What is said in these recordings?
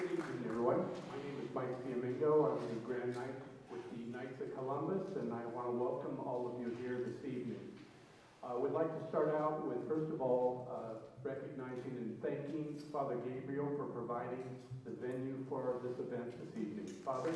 Good evening, everyone. My name is Mike Fiamingo. I'm the Grand Knight with the Knights of Columbus, and I want to welcome all of you here this evening. I would like to start out with, first of all, recognizing and thanking Father Gabriel for providing the venue for this event this evening. Father?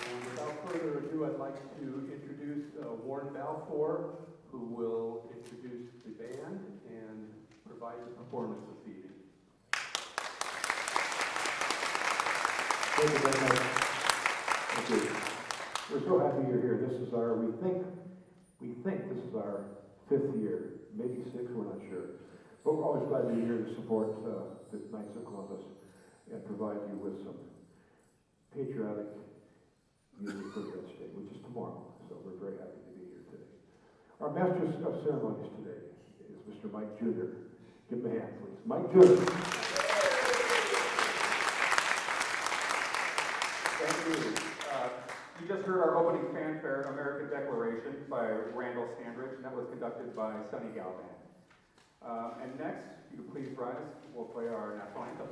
And without further ado, I'd like to introduce Warren Balfour, who will introduce the band and provide the performance this evening. Thank you very much. Thank you. We're so happy you're here. This is our, we think this is our 5th year, maybe 6th, we're not sure. But we're always glad to be here to support the Knights of Columbus and provide you with some patriotic music for Red State, which is tomorrow. So we're very happy to be here today. Our Master of Ceremonies today is Mr. Mike Jr. Give him a hand, please. Mike Jr. Thank you. You just heard our opening fanfare, American Declaration, by Randall Standridge, and that was conducted by Sonny Galvan. And next, if you could please rise, we'll play our national anthem.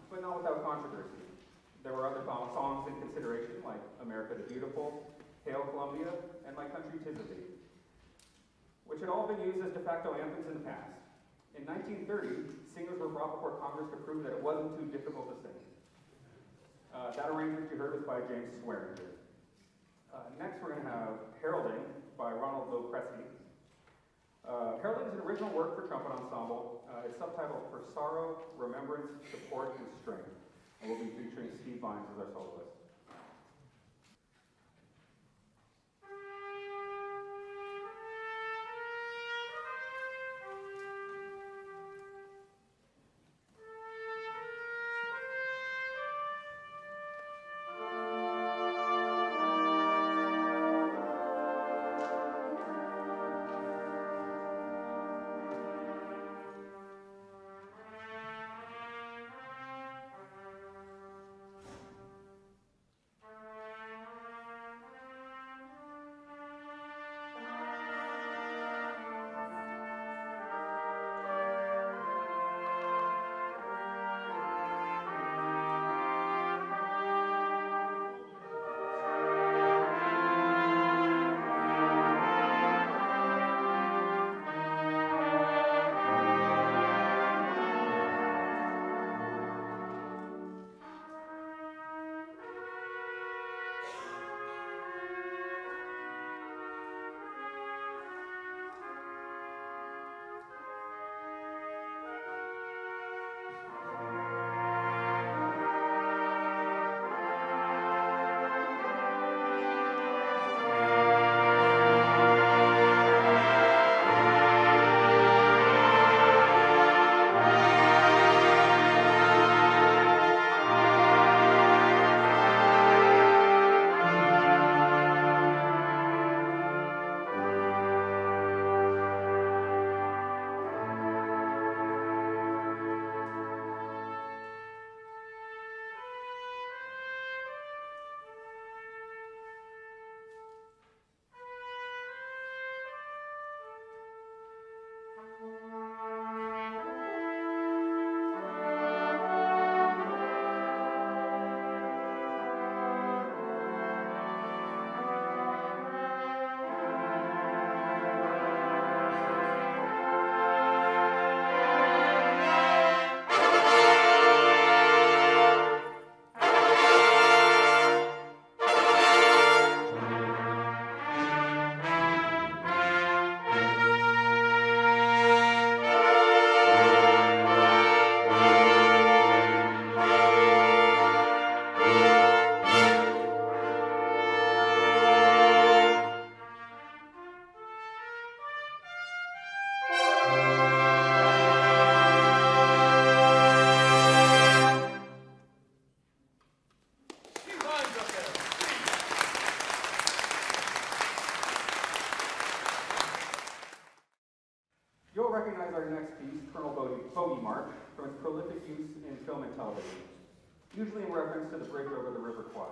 But not without controversy. There were other songs in consideration, like America the Beautiful, Hail Columbia, and My Country 'Tis of Thee, which had all been used as de facto anthems in the past. In 1930, singers were brought before Congress to prove that it wasn't too difficult to sing. That arrangement you heard was by James Swearinger. Next, we're going to have Heralding by Ronald Lopresti. Heralding is an original work for trumpet ensemble. It's subtitled For Sorrow, Remembrance, Support, and Strength. And we'll be featuring Steve Vines as our soloist. You'll recognize our next piece, Colonel Bogey March, from its prolific use in film and television, usually in reference to the bridge over the River Kwai.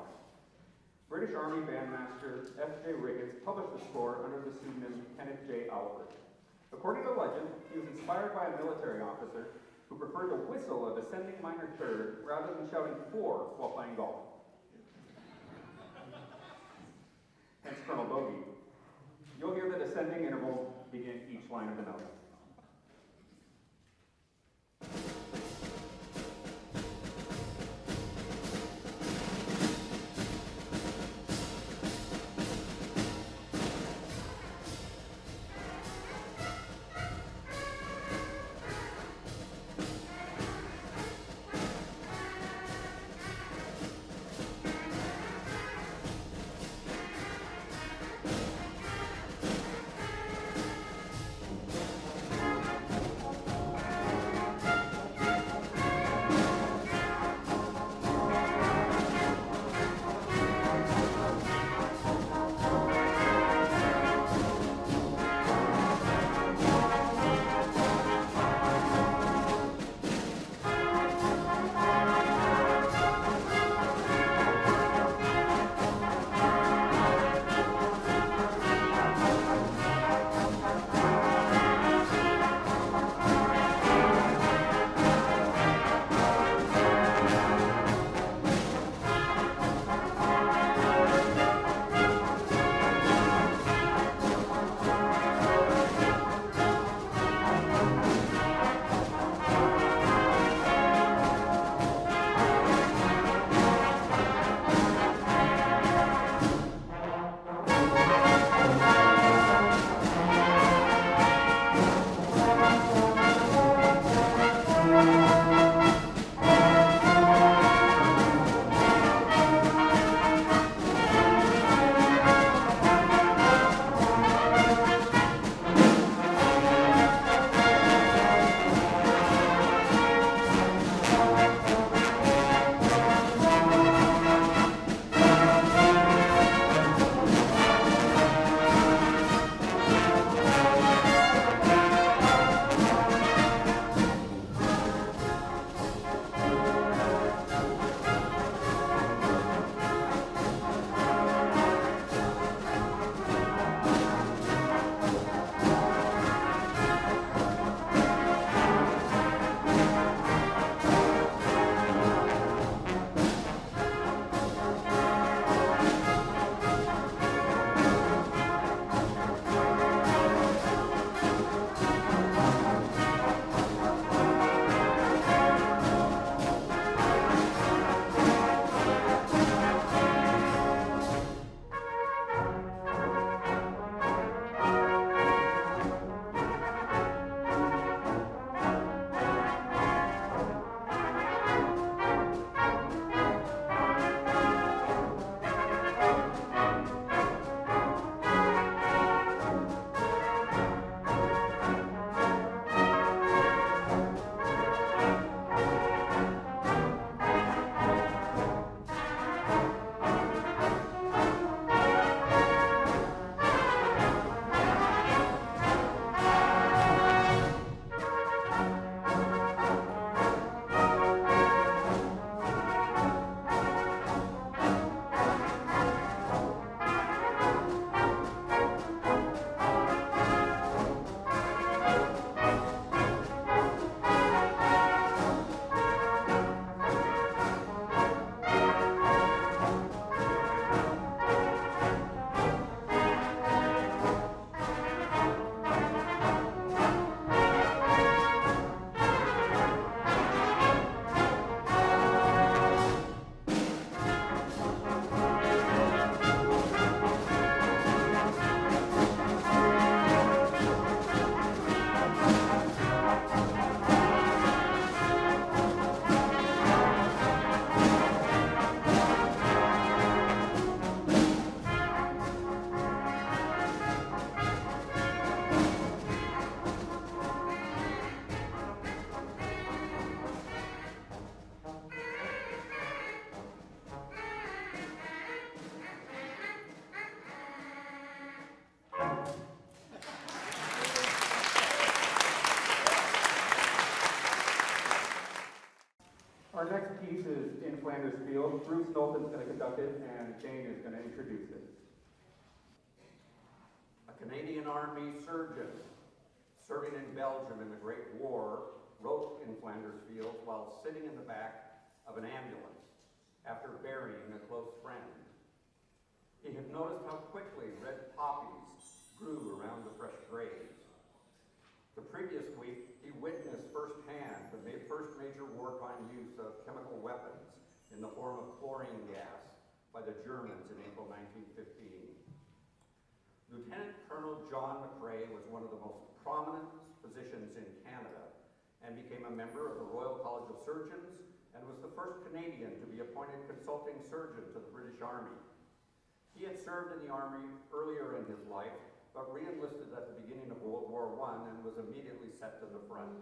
British Army bandmaster F.J. Riggins published the score under the pseudonym Kenneth J. Alfred. According to legend, he was inspired by a military officer who preferred to whistle a descending minor third rather than shouting 4 while playing golf. Hence Colonel Bogey. You'll hear the descending intervals begin each line of the note. piece is In Flanders Fields. Bruce Knowlton's going to conduct it, and Jane is going to introduce it. A Canadian Army surgeon serving in Belgium in the Great War wrote In Flanders Fields while sitting in the back of an ambulance after burying a close friend. He had noticed how quickly red poppies grew around the fresh graves. The previous week, he witnessed firsthand the first major wartime use of chemical weapons in the form of chlorine gas by the Germans in April 1915. Lieutenant Colonel John McCrae was one of the most prominent physicians in Canada and became a member of the Royal College of Surgeons and was the first Canadian to be appointed consulting surgeon to the British Army. He had served in the Army earlier in his life, but re-enlisted at the beginning of World War I and was immediately sent to the front.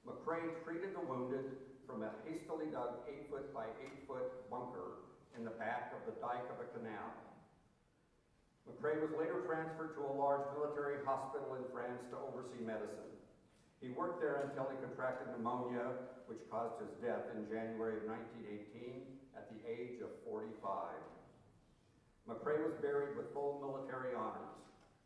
McCrae treated the wounded from a hastily dug 8-foot by 8-foot bunker in the back of the dike of a canal. McCrae was later transferred to a large military hospital in France to oversee medicine. He worked there until he contracted pneumonia, which caused his death in January of 1918 at the age of 45. McCrae was buried with full military honors.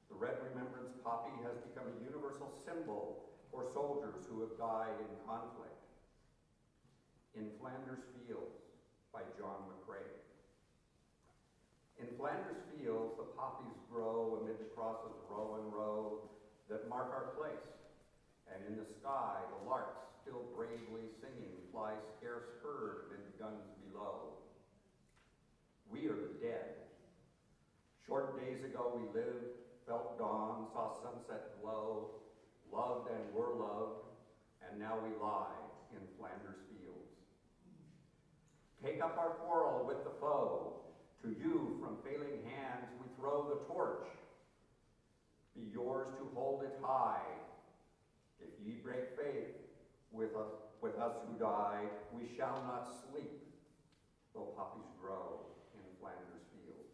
The red remembrance poppy has become a universal symbol for soldiers who have died in conflict. In Flanders Fields by John McCrae. In Flanders Fields, the poppies grow amid the crosses row and row that mark our place. And in the sky, the larks, still bravely singing, fly scarce heard amid the guns below. We are the dead. Short days ago we lived, felt dawn, saw sunset glow, loved and were loved, and now we lie in Flanders Fields. Take up our quarrel with the foe. To you from failing hands we throw the torch. Be yours to hold it high. If ye break faith with us who die, we shall not sleep, though poppies grow in Flanders Fields.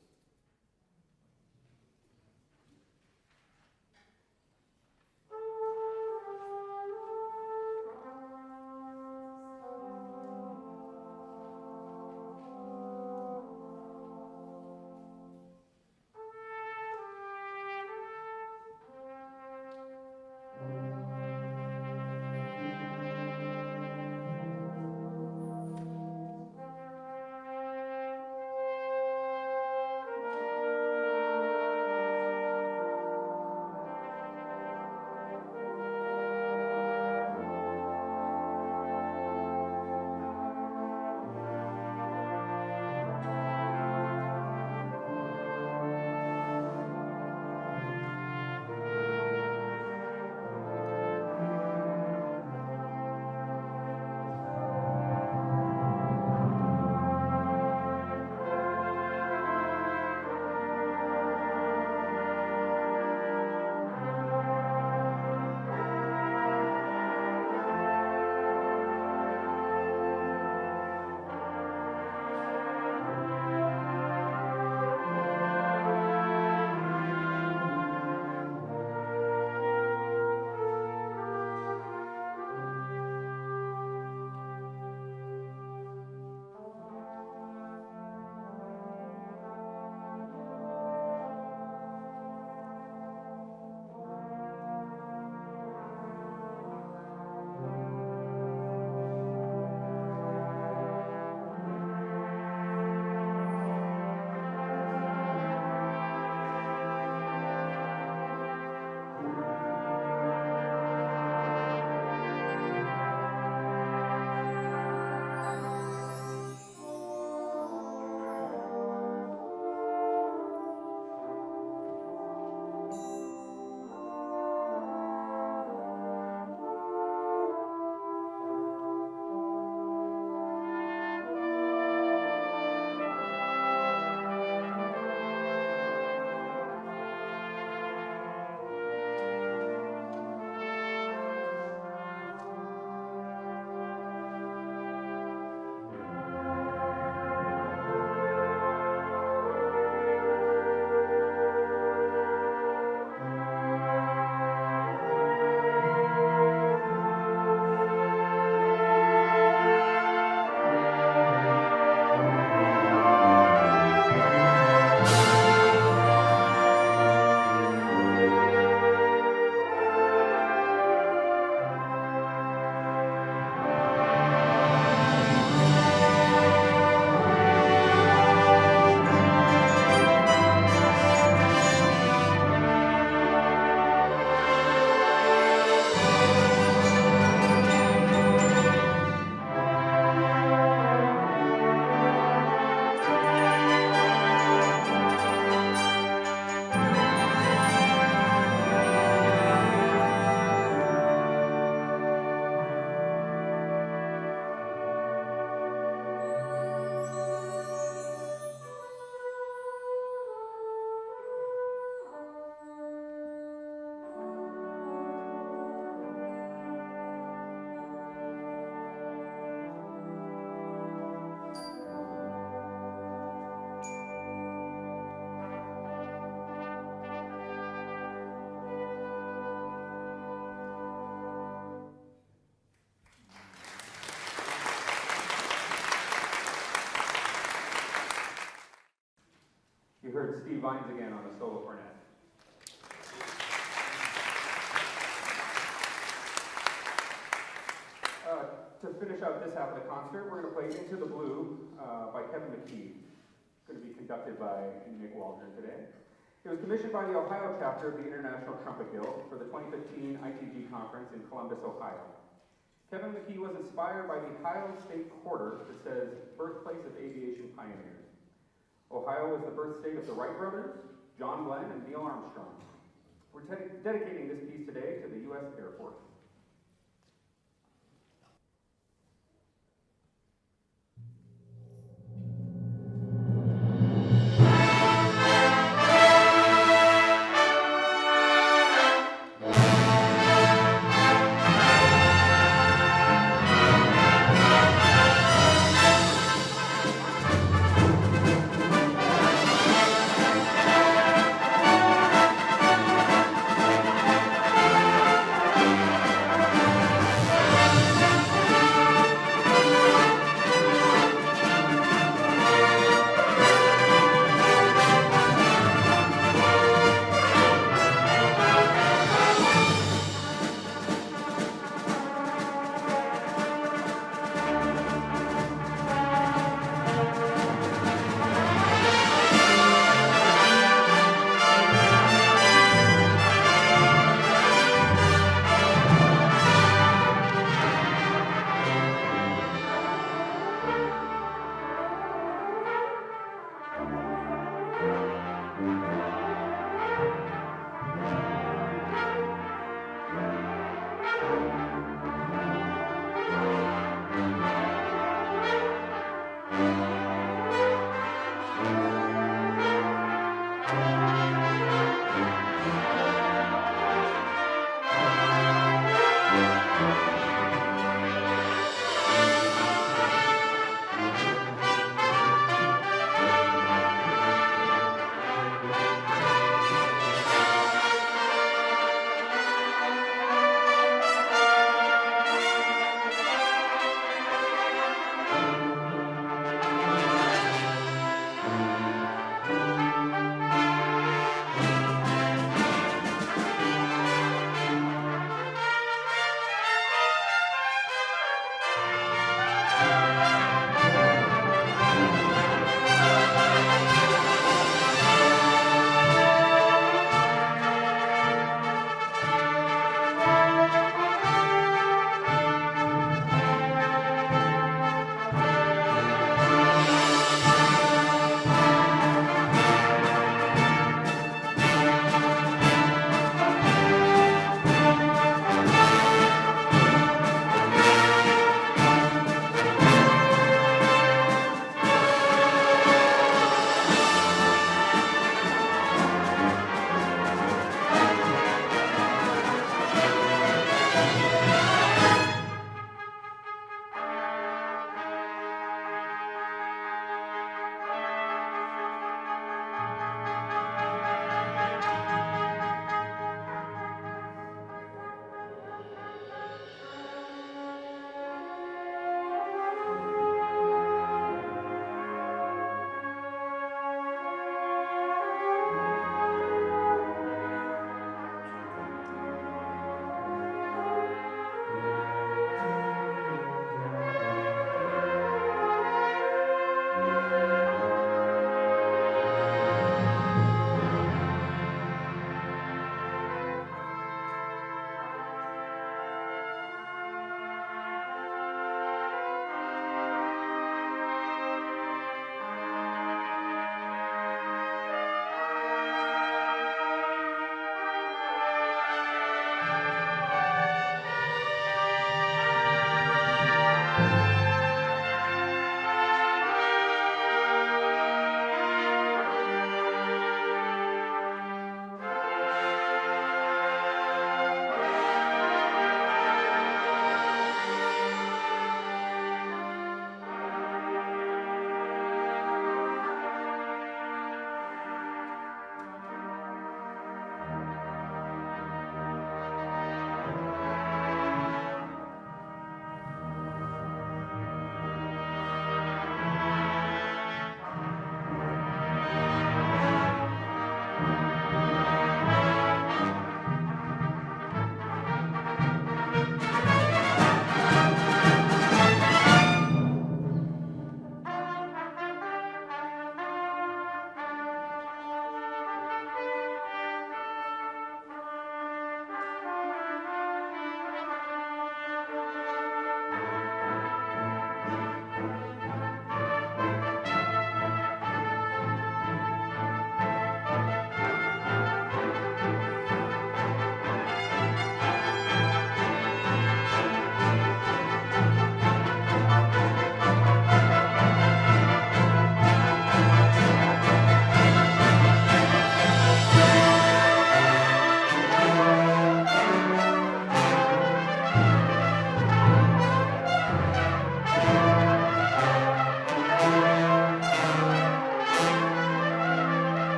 heard Steve Vines again on the solo cornet. To finish out this half of the concert, we're going to play Into the Blue by Kevin McKee. It's going to be conducted by Nick Waldron today. It was commissioned by the Ohio chapter of the International Trumpet Guild for the 2015 ITG conference in Columbus, Ohio. Kevin McKee was inspired by the Ohio State Quarter that says, birthplace of aviation pioneers. Ohio was the birth state of the Wright brothers, John Glenn, and Neil Armstrong. We're dedicating this piece today to the U.S. Air Force.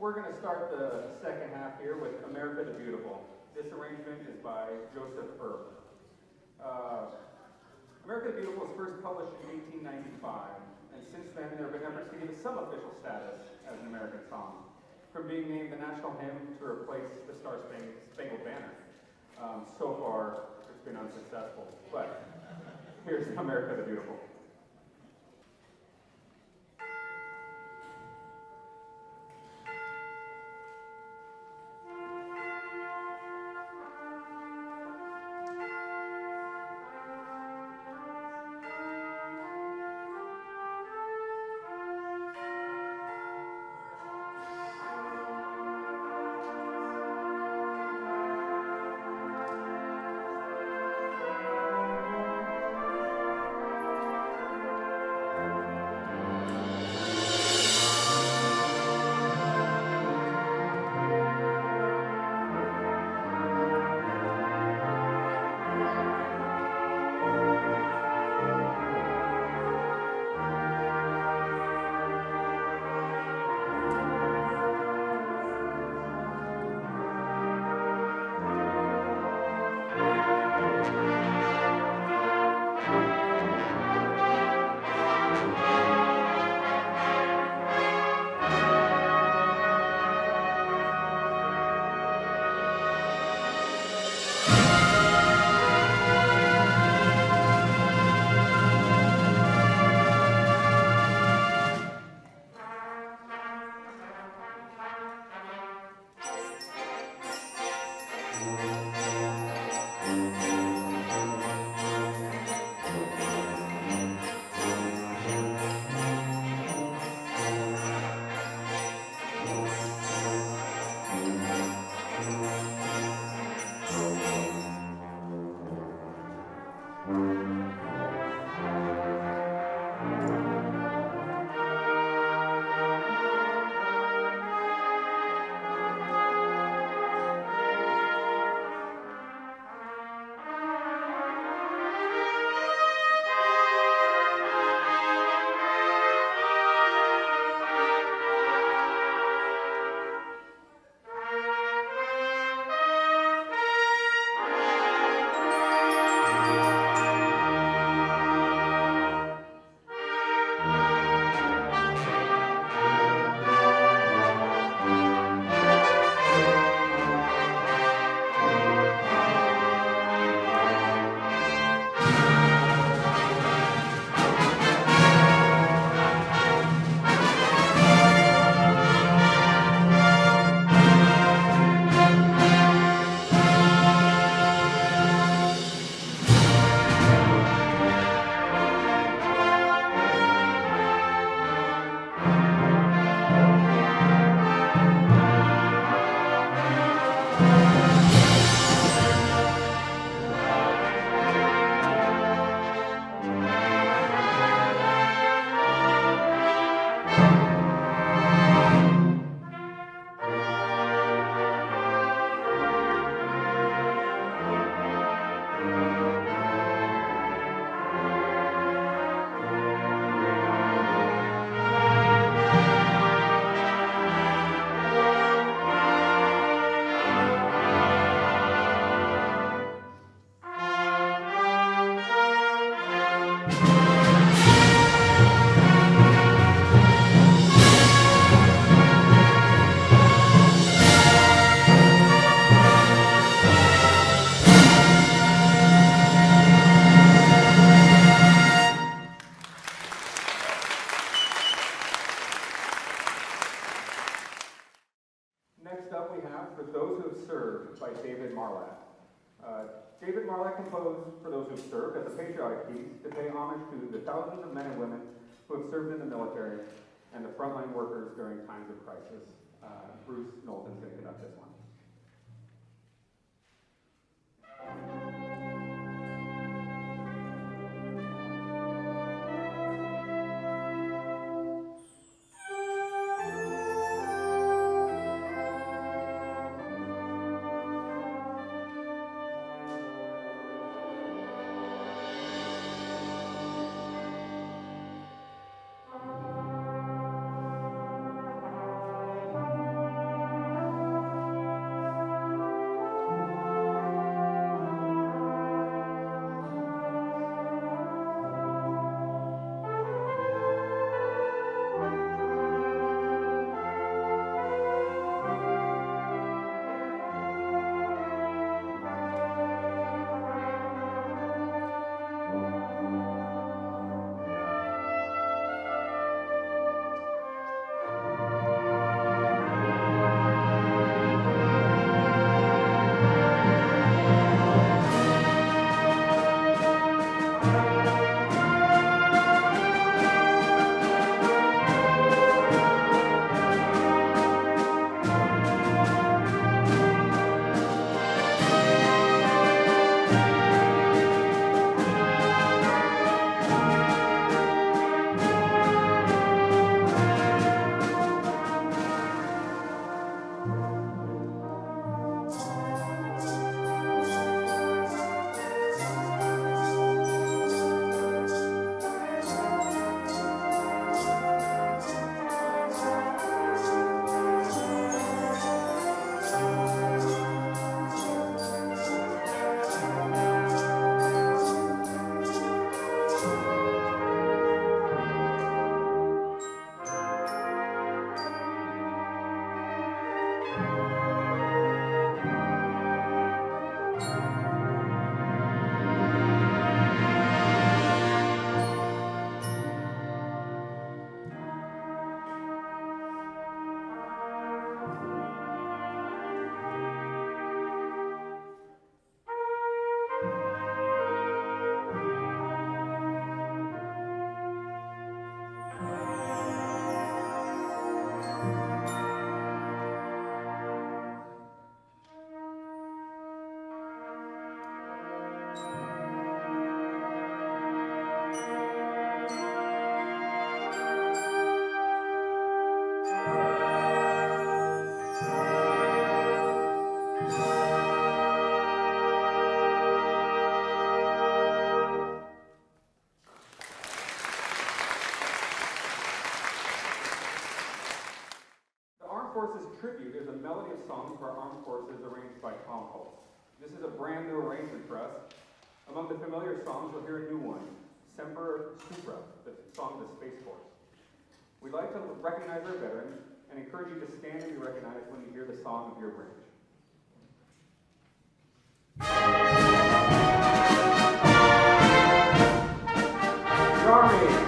we're going to start the second half here with America the Beautiful. This arrangement is by Joseph Erb. America the Beautiful was first published in 1895, and since then there have been efforts to give it some official status as an American song, from being named the national hymn to replace the Star-Spangled Banner. So far, it's been unsuccessful, but here's America the Beautiful. By David Marlatt. David Marlatt composed For Those Who've Served as a patriotic piece to pay homage to the thousands of men and women who have served in the military and the frontline workers during times of crisis. Bruce Knowlton's going to conduct this one. Forces Tribute is a melody of songs for our armed forces arranged by Tom Hulse. This is a brand new arrangement for us. Among the familiar songs, you'll hear a new one, Semper Supra, the song of the Space Force. We'd like to recognize our veterans and encourage you to stand and be recognized when you hear the song of your branch. Army.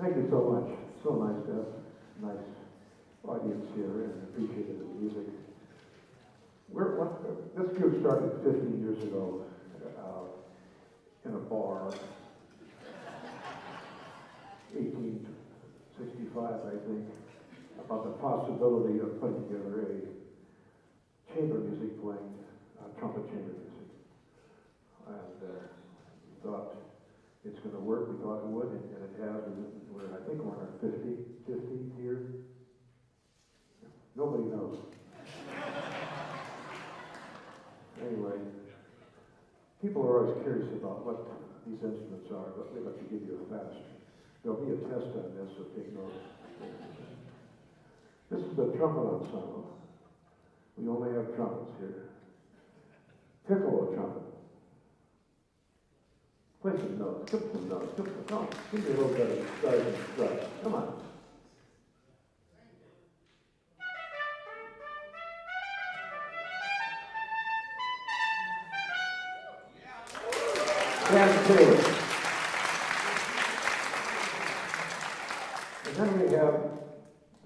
Thank you so much. So nice to have a nice audience here and appreciated the music. This group started 15 years ago in a bar, 1865, I think, about the possibility of putting together a chamber music playing, trumpet chamber music. And we thought it's going to work. We thought it would, and it has. We're, I think, we're in our 50th year. Nobody knows. Anyway, people are always curious about what these instruments are, but we'd like to give you a fast. There'll be a test on this, so take notes. This is the trumpet ensemble. We only have trumpets here. Piccolo trumpet. Play some notes. Give some notes. Give some notes. Give me a little bit of stars and stripes. Come on. Dan Taylor. And then we have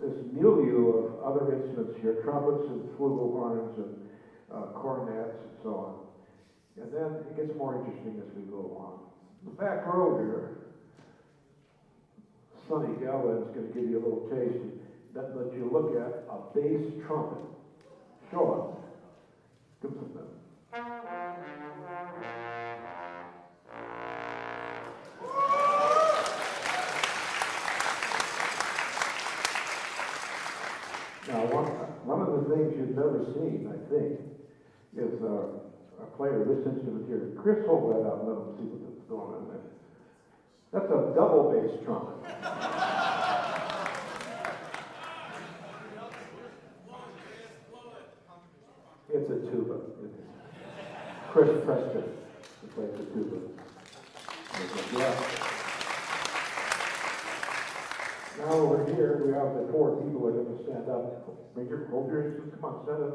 this milieu of other instruments here, trumpets and flugelhorns and cornets and so on. And then it gets more interesting as we go along. The back row here, Sonny Galvin is going to give you a little taste. That lets you look at a bass trumpet. Show up. Give us a minute. Now, one of the things you've never seen, I think, is a player of this instrument here. Chris, hold that out and let him see what's going on there. That's a double bass trumpet. It's a tuba. Chris Preston plays the tuba. Yeah. Now over here, we have the four people who are going to stand up. Hold your instruments. Come on, stand up.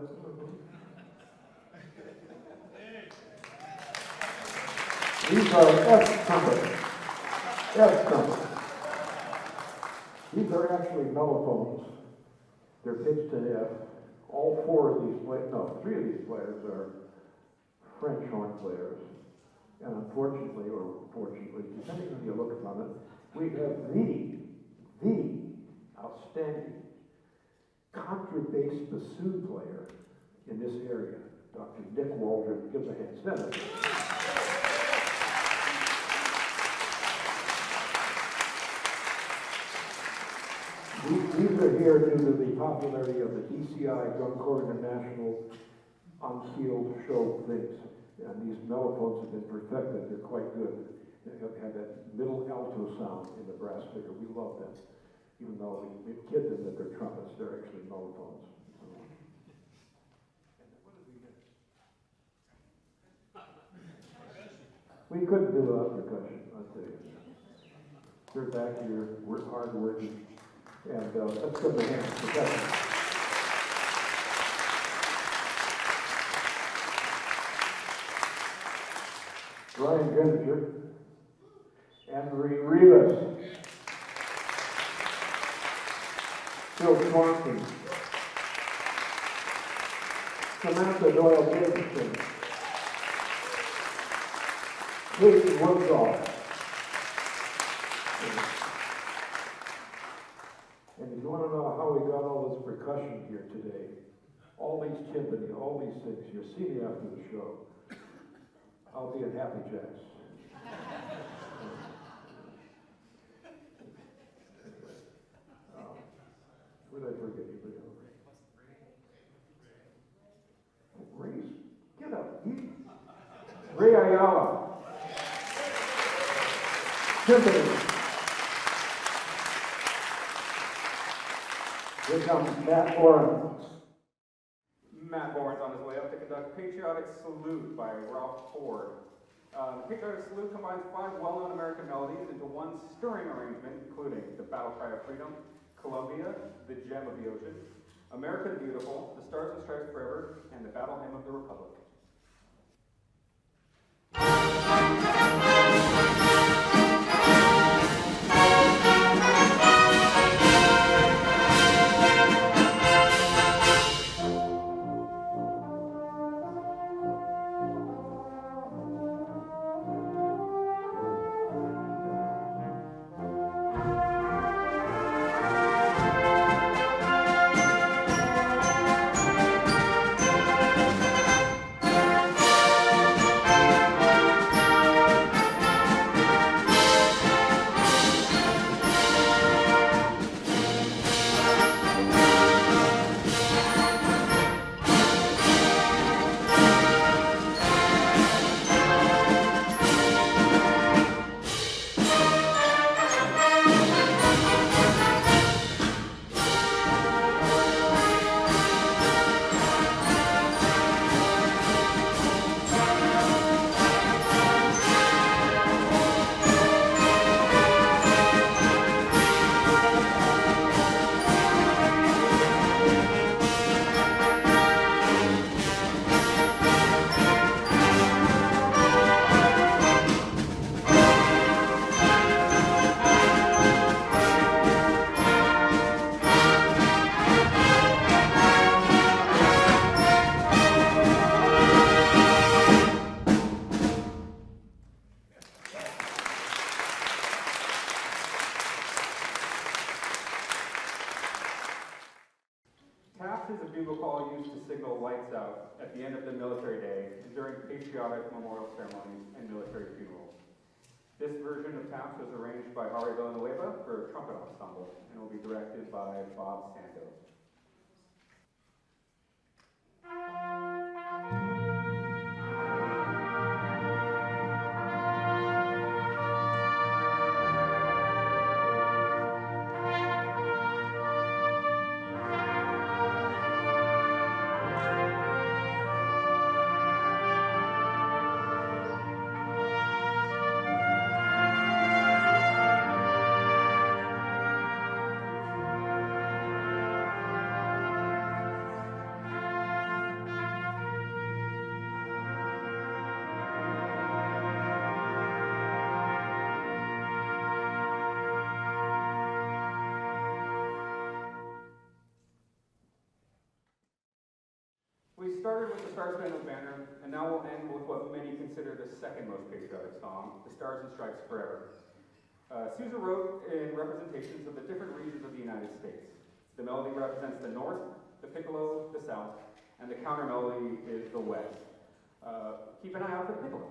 These are F trumpets. F trumpets. These are actually mellophones. They're pitched to F. All three of these players are French horn players. And unfortunately, or fortunately, depending on how you look upon it, we have the outstanding contrabass bassoon player in this area, Dr. Nick Waldron. Give us a hand. Stand up. These are here due to the popularity of the DCI Drum Corps International on-field show things. And these mellophones have been perfected. They're quite good. They have that middle alto sound in the brass figure. We love them. Even though we kid them that they're trumpets, they're actually mellophones. We couldn't do without percussion, I'll tell you. They're back here, we're hard working, and let's give them a hand for percussion. Ryan Grenadier, Anne-Marie Rivas, Phil Swanson, Samantha Doyle Davidson, Casey Woodsaw. And if you want to know how we got all this percussion here today, all these timpani, all these things, you'll see me after the show. I'll be at Happy Jack's. Where did I forget you? Ray, get up. Ray Ayala. Tiffany. Here comes Matt Warren. Matt Bourne's on his way up to conduct Patriotic Salute by Ralph Ford. Patriotic Salute combines 5 well-known American melodies into one stirring arrangement, including the Battle Cry of Freedom, Columbia, the Gem of the Ocean, America the Beautiful, the Stars and Stripes Forever, and the Battle Hymn of the Republic. bugle call used to signal lights out at the end of the military day and during patriotic memorial ceremonies and military funerals. This version of taps was arranged by Ari Villanueva for trumpet ensemble and will be directed by Bob Santos. We started with the Star Spangled Banner, and now we'll end with what many consider the second most patriotic song, The Stars and Stripes Forever. Sousa wrote in representations of the different regions of the United States. The melody represents the North, the piccolo, the South, and the counter melody is the West. Keep an eye out for the piccolo.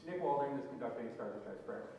Nick Walding is conducting Stars and Stripes Forever.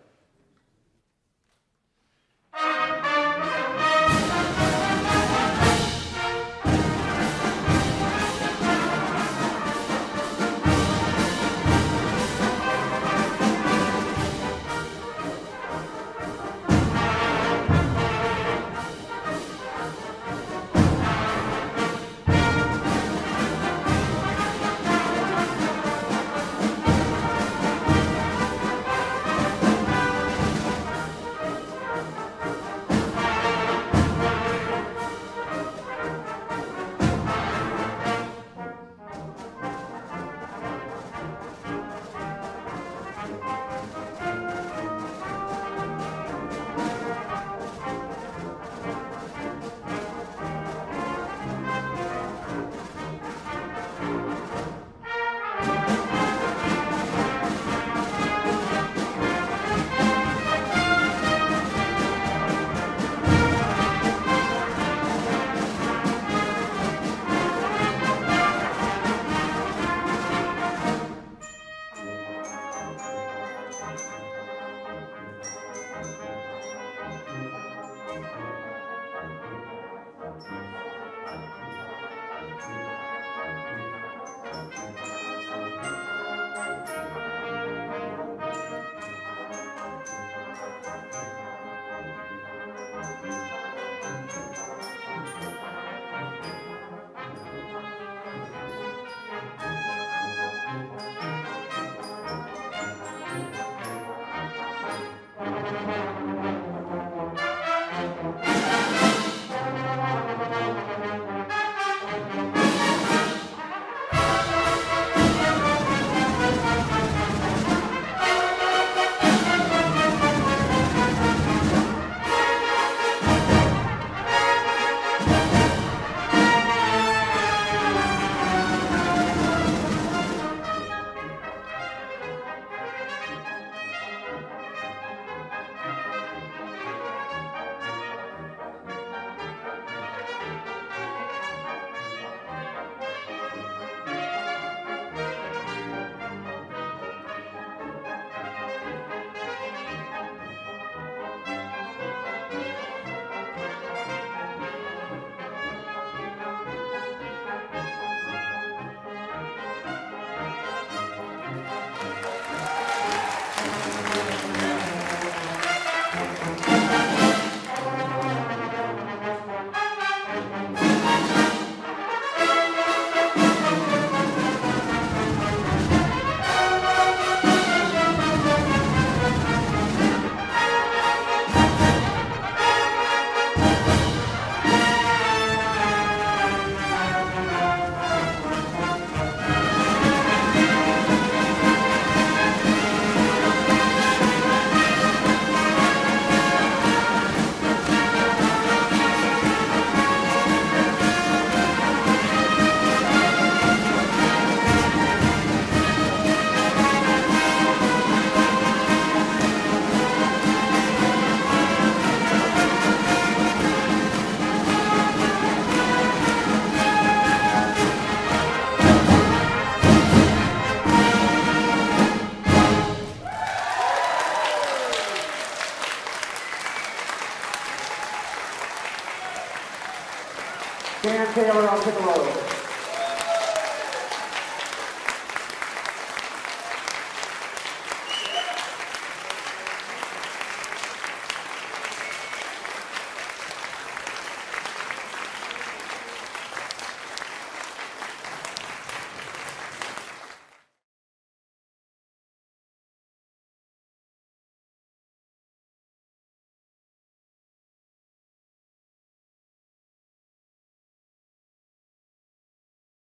Dan Taylor on piccolo.